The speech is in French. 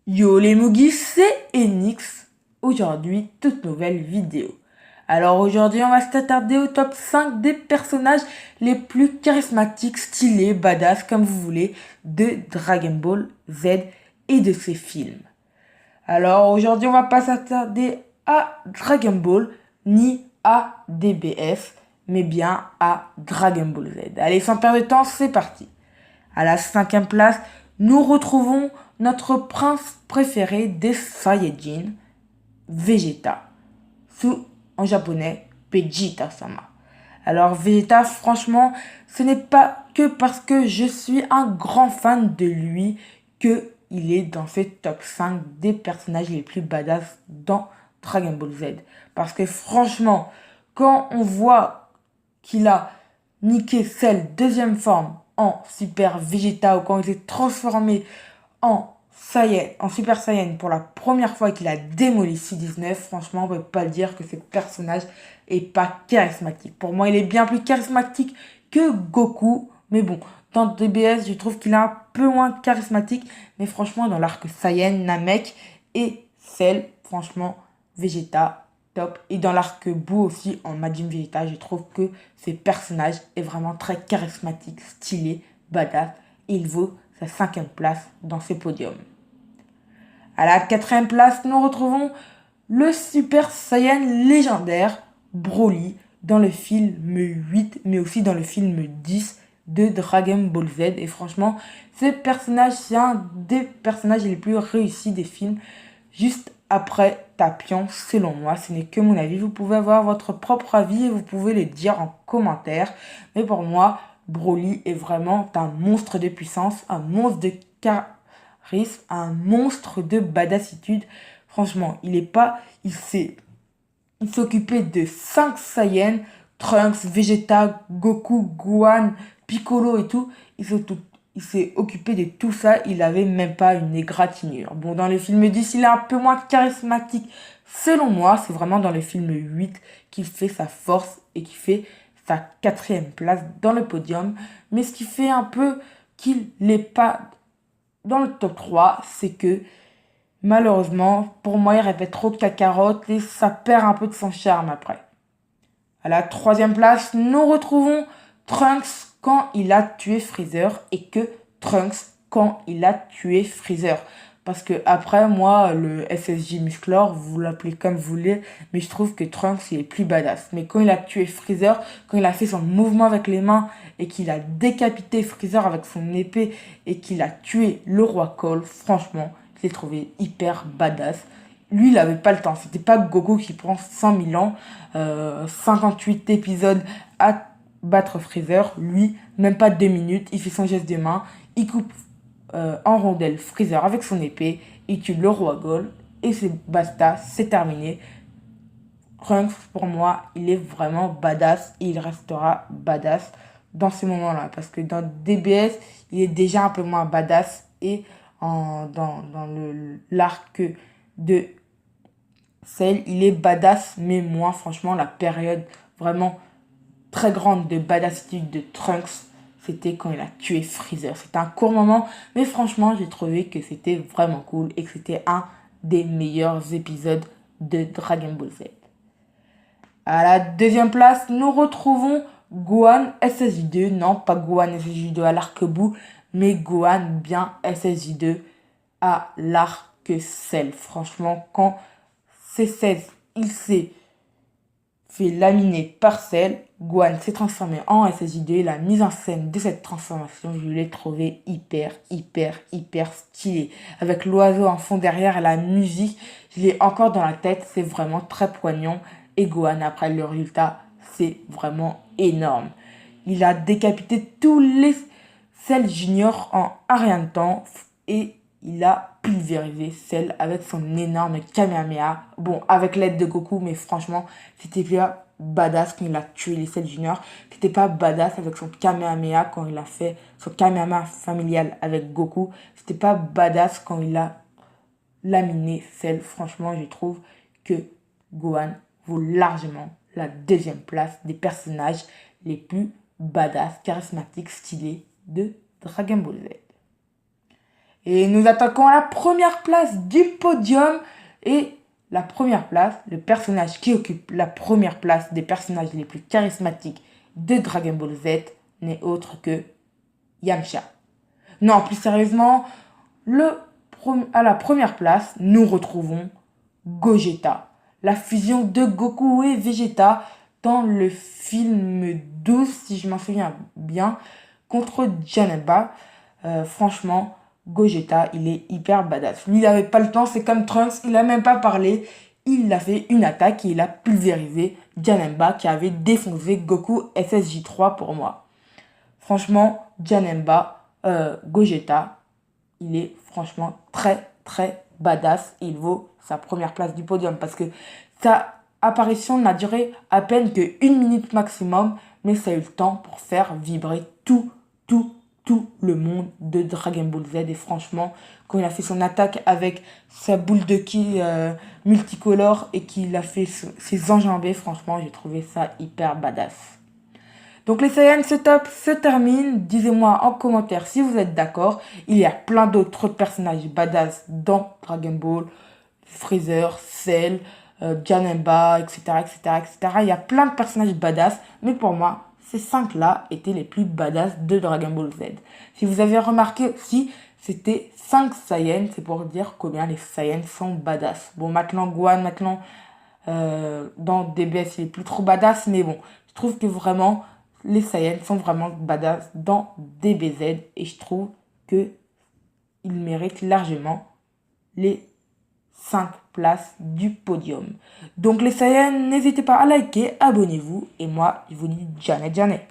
Yo les Mougis, c'est Enix. Aujourd'hui, toute nouvelle vidéo. Alors aujourd'hui, on va s'attarder au top 5 des personnages les plus charismatiques, stylés, badass, comme vous voulez, de Dragon Ball Z et de ses films. Alors aujourd'hui, on va pas s'attarder à Dragon Ball, ni à DBF, mais bien à Dragon Ball Z. Allez, sans perdre de temps, c'est parti. À la cinquième place, nous retrouvons notre prince préféré des Saiyajin, Vegeta, sous en japonais Vegeta-sama. Alors Vegeta, franchement, ce n'est pas que parce que je suis un grand fan de lui que il est dans ce top 5 des personnages les plus badass dans Dragon Ball Z. Parce que franchement, quand on voit qu'il a niqué Cell deuxième forme en Super Vegeta ou quand il s'est transformé en Saiyan, en Super Saiyan pour la première fois et qu'il a démoli C19, franchement, on peut pas dire que ce personnage est pas charismatique. Pour moi, il est bien plus charismatique que Goku, mais bon, dans DBS, je trouve qu'il est un peu moins charismatique, mais franchement, dans l'arc Saiyan, Namek et Cell, franchement, Vegeta, top. Et dans l'arc Buu aussi, en Majin Vegeta, je trouve que ce personnage est vraiment très charismatique, stylé, badass. Il vaut sa cinquième place dans ces podiums. À la quatrième place, nous retrouvons le Super Saiyan légendaire Broly dans le film 8, mais aussi dans le film 10 de Dragon Ball Z. Et franchement, ce personnage, c'est un des personnages les plus réussis des films, juste après Tapion, selon moi. Ce n'est que mon avis. Vous pouvez avoir votre propre avis et vous pouvez le dire en commentaire. Mais pour moi, Broly est vraiment un monstre de puissance, un monstre de charisme, un monstre de badassitude. Franchement, il s'occupait de 5 Saiyans, Trunks, Vegeta, Goku, Gohan, Piccolo et tout. Il s'est occupé de tout ça, il avait même pas une égratignure. Bon, dans le film 10, il est un peu moins charismatique. Selon moi, c'est vraiment dans le film 8 qu'il fait sa force et qu'il fait sa quatrième place dans le podium. Mais ce qui fait un peu qu'il n'est pas dans le top 3, c'est que malheureusement, pour moi, il répète trop de cacarottes et ça perd un peu de son charme après. À la troisième place, nous retrouvons Trunks quand il a tué Freezer et que Trunks quand il a tué Freezer. Parce que après, moi, le SSJ Musclor, vous l'appelez comme vous voulez, mais je trouve que Trunks, il est plus badass. Mais quand il a tué Freezer, quand il a fait son mouvement avec les mains et qu'il a décapité Freezer avec son épée et qu'il a tué le roi Cole, franchement, je l'ai trouvé hyper badass. Lui, il avait pas le temps. C'était pas Goku qui prend 100 000 ans, 58 épisodes à battre Freezer. Lui, même pas 2 minutes, il fait son geste de main, il coupe en rondelle Freezer avec son épée, il tue le roi Gold, et c'est basta, c'est terminé. Trunks, pour moi, il est vraiment badass, et il restera badass dans ces moments-là. Parce que dans DBS, il est déjà un peu moins badass, et dans l'arc de Cell, il est badass, mais moi, franchement, la période vraiment très grande de badassitude de Trunks, c'était quand il a tué Freezer. C'était un court moment, mais franchement, j'ai trouvé que c'était vraiment cool et que c'était un des meilleurs épisodes de Dragon Ball Z. À la deuxième place, nous retrouvons Gohan SSJ2. Non, pas Gohan SSJ2 à l'arc bout, mais Gohan bien SSJ2 à l'arc Cell. Franchement, quand C16, il s'est fait laminer par Cell, Gohan s'est transformé en SSJ2. La mise en scène de cette transformation, je l'ai trouvé hyper stylée. Avec l'oiseau en fond derrière et la musique, je l'ai encore dans la tête. C'est vraiment très poignant. Et Gohan, après le résultat, c'est vraiment énorme. Il a décapité tous les Cell Junior en un rien de temps. Et il a pulvérisé Cell avec son énorme Kamehameha. Bon, avec l'aide de Goku, mais franchement, c'était pas badass quand il a tué les Cell Junior. C'était pas badass avec son Kamehameha quand il a fait son Kamehameha familial avec Goku. C'était pas badass quand il a laminé Cell. Franchement, je trouve que Gohan vaut largement la deuxième place des personnages les plus badass, charismatiques, stylés de Dragon Ball Z. Et nous attaquons à la première place du podium. Et la première place, le personnage qui occupe la première place des personnages les plus charismatiques de Dragon Ball Z n'est autre que Yamcha. Non, plus sérieusement, à la première place, nous retrouvons Gogeta, la fusion de Goku et Vegeta dans le film 12, si je m'en souviens bien, contre Janemba. Franchement, Gogeta, il est hyper badass. Lui, il n'avait pas le temps, c'est comme Trunks, il n'a même pas parlé. Il a fait une attaque et il a pulvérisé Janemba qui avait défoncé Goku SSJ3 pour moi. Franchement, Gogeta, il est franchement très très badass. Il vaut sa première place du podium parce que sa apparition n'a duré à peine que 1 minute maximum, mais ça a eu le temps pour faire vibrer tout le monde de Dragon Ball Z. Et franchement, quand il a fait son attaque avec sa boule de ki multicolore et qu'il a fait ses enjambées, franchement, j'ai trouvé ça hyper badass. Donc les Saiyans ce top se termine. Dites-moi en commentaire si vous êtes d'accord. Il y a plein d'autres personnages badass dans Dragon Ball. Freezer, Cell, Janemba, etc., etc., etc. Il y a plein de personnages badass. Mais pour moi, ces 5-là étaient les plus badass de Dragon Ball Z. Si vous avez remarqué aussi, c'était 5 Saiyans. C'est pour dire combien les Saiyans sont badass. Bon, maintenant Gohan, dans DBS, il est plus trop badass. Mais bon, je trouve que vraiment les Saiyans sont vraiment badass dans DBZ et je trouve qu'ils méritent largement les 5 places du podium. Donc les Saiyans, n'hésitez pas à liker, abonnez-vous et moi je vous dis Janet Janet.